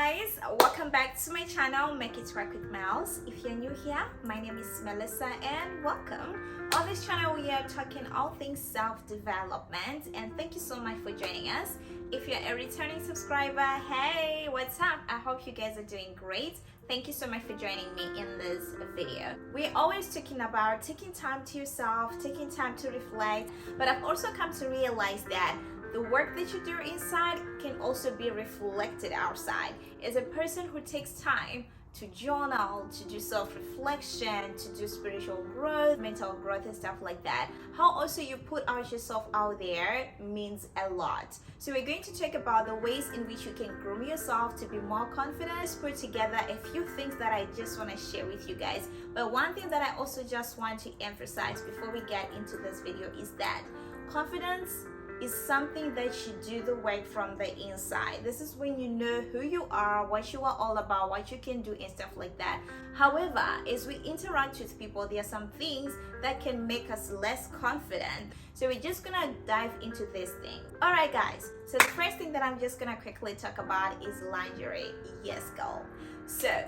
guys, welcome back to my channel Make It Work with Mels. If you're new here, my name is Melissa and welcome. On this channel we are talking all things self-development, and thank you so much for joining us. If you're a returning subscriber, hey, what's up? I hope you guys are doing great. Thank you so much for joining me in this video. We're always talking about taking time to yourself, taking time to reflect, but I've also come to realize that the work that you do inside can also be reflected outside. As a person who takes time to journal, to do self-reflection, to do spiritual growth, mental growth and stuff like that, how also you put out yourself out there means a lot. So we're going to talk about the ways in which you can groom yourself to be more confident. Let's put together a few things that I just want to share with you guys. But one thing that I also just want to emphasize before we get into this video is that confidence is something that you do the work from the inside. This is when you know who you are, what you are all about, what you can do and stuff like that. However, as we interact with people, there are some things that can make us less confident. So we're just gonna dive into this thing. All right guys, so the first thing that I'm just gonna quickly talk about is lingerie. Yes girl. So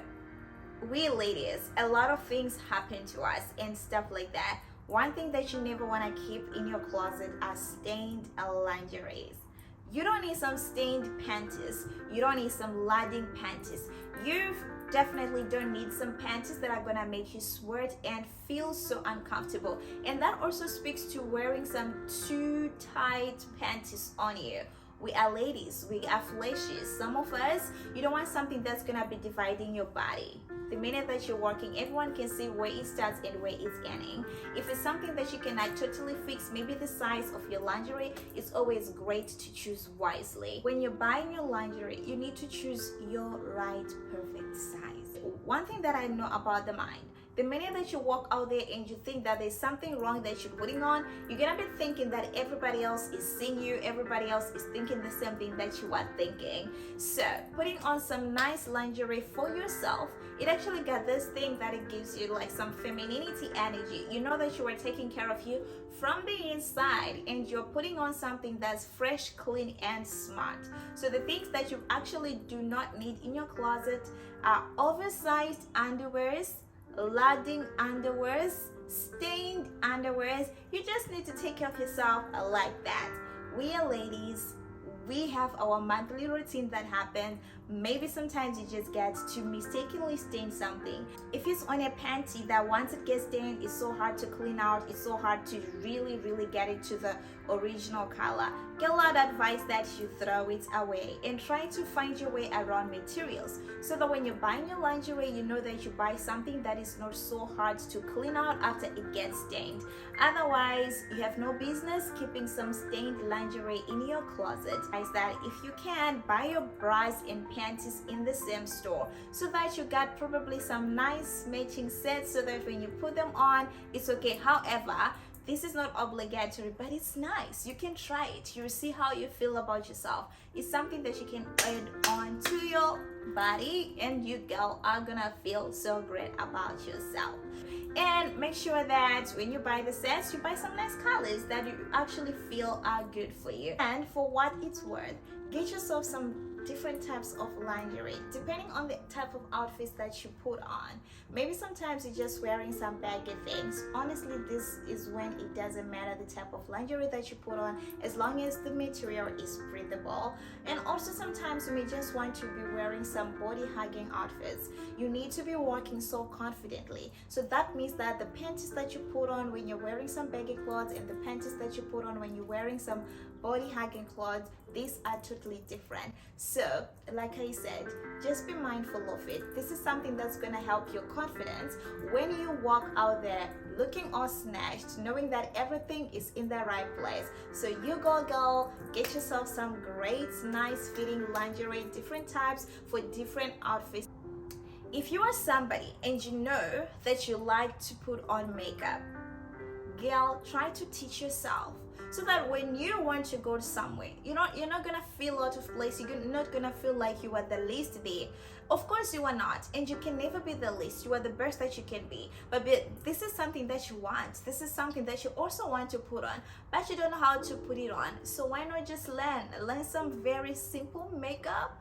we ladies, a lot of things happen to us and stuff like that. One thing that you never want to keep in your closet are stained lingeries. You don't need some stained panties. You don't need some lading panties. You definitely don't need some panties that are gonna make you sweat and feel so uncomfortable. And that also speaks to wearing some too tight panties on you. We are ladies, we are fleshy. Some of us, you don't want something that's gonna be dividing your body. The minute that you're walking, everyone can see where it starts and where it's ending. If it's something that you cannot totally fix, maybe the size of your lingerie, it's always great to choose wisely. When you're buying your lingerie, you need to choose your right perfect size. One thing that I know about the mind, the minute that you walk out there and you think that there's something wrong that you're putting on, you're gonna be thinking that everybody else is seeing you, everybody else is thinking the same thing that you are thinking. So putting on some nice lingerie for yourself, it actually got this thing that it gives you like some femininity energy. You know that you are taking care of you from the inside and you're putting on something that's fresh, clean and smart. So the things that you actually do not need in your closet are oversized underwears, lading underwears, stained underwears. You just need to take care of yourself like that. We are ladies, we have our monthly routine that happens. Maybe sometimes you just get to mistakenly stain something. If it's on a panty that once it gets stained, it's so hard to clean out, it's so hard to really get it to the original color. Girl, I'd advise that you throw it away and try to find your way around materials so that when you're buying your lingerie, you know that you buy something that is not so hard to clean out after it gets stained. Otherwise, you have no business keeping some stained lingerie in your closet. Is that if you can, buy your bras and panties in the same store so that you got probably some nice matching sets so that when you put them on, it's okay. However, this is not obligatory, but it's nice. You can try it. You'll see how you feel about yourself. It's something that you can add on to your body and you girl are gonna feel so great about yourself. And make sure that when you buy the sets, you buy some nice colors that you actually feel are good for you. And for what it's worth, get yourself some different types of lingerie depending on the type of outfits that you put on. Maybe sometimes you're just wearing some baggy things. Honestly, this is when it doesn't matter the type of lingerie that you put on as long as the material is breathable. And also sometimes you may just want to be wearing some body hugging outfits. You need to be walking so confidently. So that means that the panties that you put on when you're wearing some baggy clothes and the panties that you put on when you're wearing some body hugging clothes, these are totally different. So like I said, just be mindful of it. This is something that's going to help your confidence when you walk out there looking all snatched, knowing that everything is in the right place. So you go girl, get yourself some great nice fitting lingerie, different types for different outfits. If you are somebody and you know that you like to put on makeup, girl, try to teach yourself so that when you want to go somewhere, you're not gonna feel out of place. You're not gonna feel like you are the least there. Of course you are not, and you can never be the least. You are the best that you can be. But this is something that you want. This is something that you also want to put on, but you don't know how to put it on. So why not just learn some very simple makeup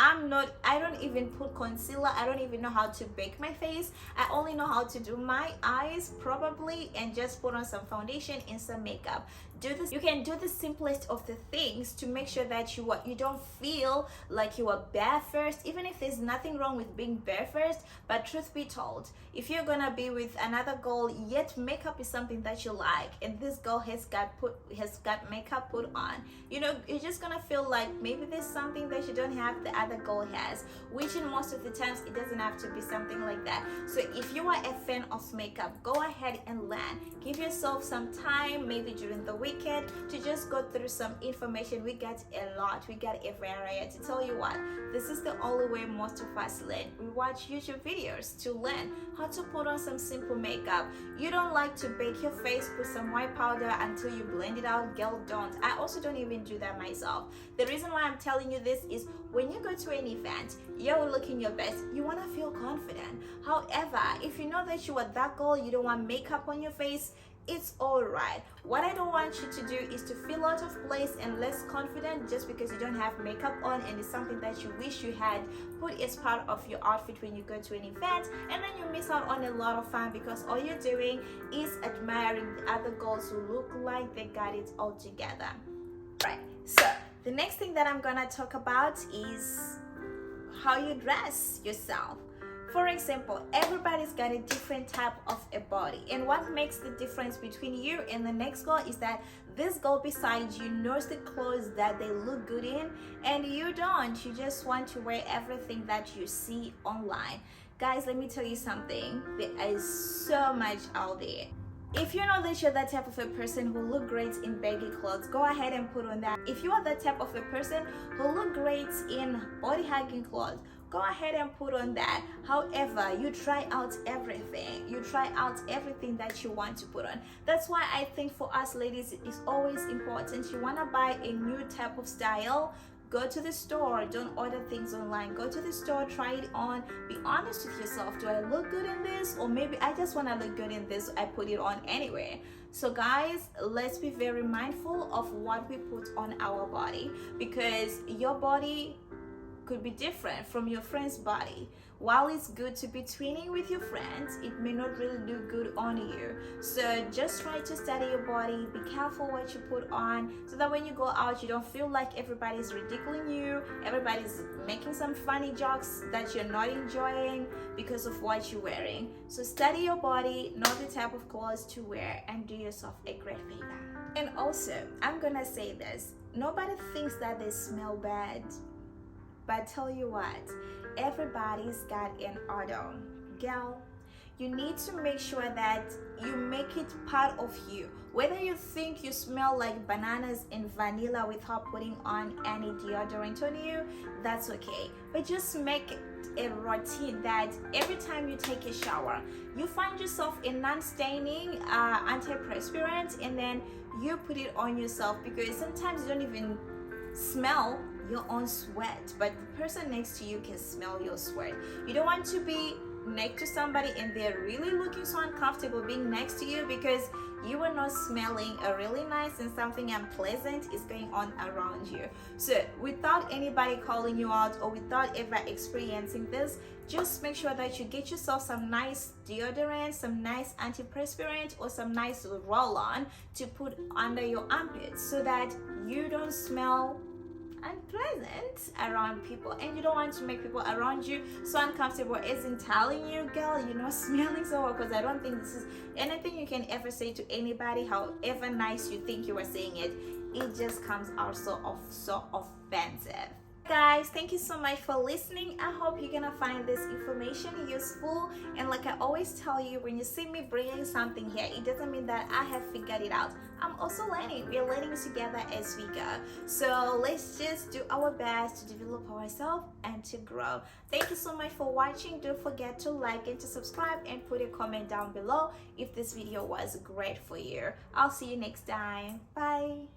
I don't even put concealer. I don't even know how to bake my face. I only know how to do my eyes probably, and just put on some foundation and some makeup. Do this. You can do the simplest of the things to make sure that you don't feel like you are bare first, even if there's nothing wrong with being bare first. But truth be told, if you're gonna be with another girl, yet makeup is something that you like, and this girl has got makeup put on, you're just gonna feel like maybe there's something that you don't have the other girl has, which in most of the times it doesn't have to be something like that. So if you are a fan of makeup, go ahead and learn. Give yourself some time, maybe during the weekend, to just go through some information. We got a lot, we got a variety. To tell you what, this is the only way most of us learn. We watch YouTube videos to learn how to put on some simple makeup. You don't like to bake your face, put some white powder until you blend it out, girl, don't. I also don't even do that myself. The reason why I'm telling you this is when you go to an event, you're looking your best, you want to feel confident. However, if you know that you are that girl, you don't want makeup on your face, it's all right. What I don't want you to do is to feel out of place and less confident just because you don't have makeup on, and it's something that you wish you had put as part of your outfit when you go to an event, and then you miss out on a lot of fun because all you're doing is admiring the other girls who look like they got it all together. Right, so the next thing that I'm gonna talk about is how you dress yourself. For example, everybody's got a different type of a body, and what makes the difference between you and the next girl is that this girl beside you knows the clothes that they look good in, and you don't. You just want to wear everything that you see online. Guys, let me tell you something. There is so much out there. If you know that you're that type of a person who look great in baggy clothes, go ahead and put on that. If you are that type of a person who look great in body hugging clothes, go ahead and put on that. However, you try out everything. You try out everything that you want to put on. That's why I think for us ladies, it's always important. You want to buy a new type of style, go to the store. Don't order things online. Go to the store, try it on. Be honest with yourself. Do I look good in this? Or maybe I just want to look good in this, so I put it on anyway. So guys, let's be very mindful of what we put on our body, because your body could be different from your friend's body. While it's good to be twinning with your friends, it may not really look good on you. So just try to study your body, be careful what you put on, so that when you go out, you don't feel like everybody's ridiculing you, everybody's making some funny jokes that you're not enjoying because of what you're wearing. So study your body, know the type of clothes to wear, and do yourself a great favor. And also, I'm gonna say this, nobody thinks that they smell bad. But tell you what, everybody's got an odor. Girl, you need to make sure that you make it part of you. Whether you think you smell like bananas and vanilla without putting on any deodorant on you, that's okay. But just make it a routine that every time you take a shower, you find yourself a non-staining antiperspirant, and then you put it on yourself, because sometimes you don't even smell your own sweat, but the person next to you can smell your sweat. You don't want to be next to somebody and they're really looking so uncomfortable being next to you because you are not smelling a really nice, and something unpleasant is going on around you. So without anybody calling you out or without ever experiencing this, just make sure that you get yourself some nice deodorant, some nice antiperspirant, or some nice roll-on to put under your armpits so that you don't smell unpleasant around people, and you don't want to make people around you so uncomfortable as in telling you, girl, you're not smelling so well, because I don't think this is anything you can ever say to anybody, however nice you think you are saying it. It just comes out so offensive. Guys, thank you so much for listening. I hope you're gonna find this information useful, and like I always tell you, when you see me bringing something here, it doesn't mean that I have figured it out. I'm also learning. We're learning together as we go, so let's just do our best to develop ourselves and to grow. Thank you so much for watching. Don't forget to like and to subscribe, and put a comment down below if this video was great for you. I'll see you next time. Bye.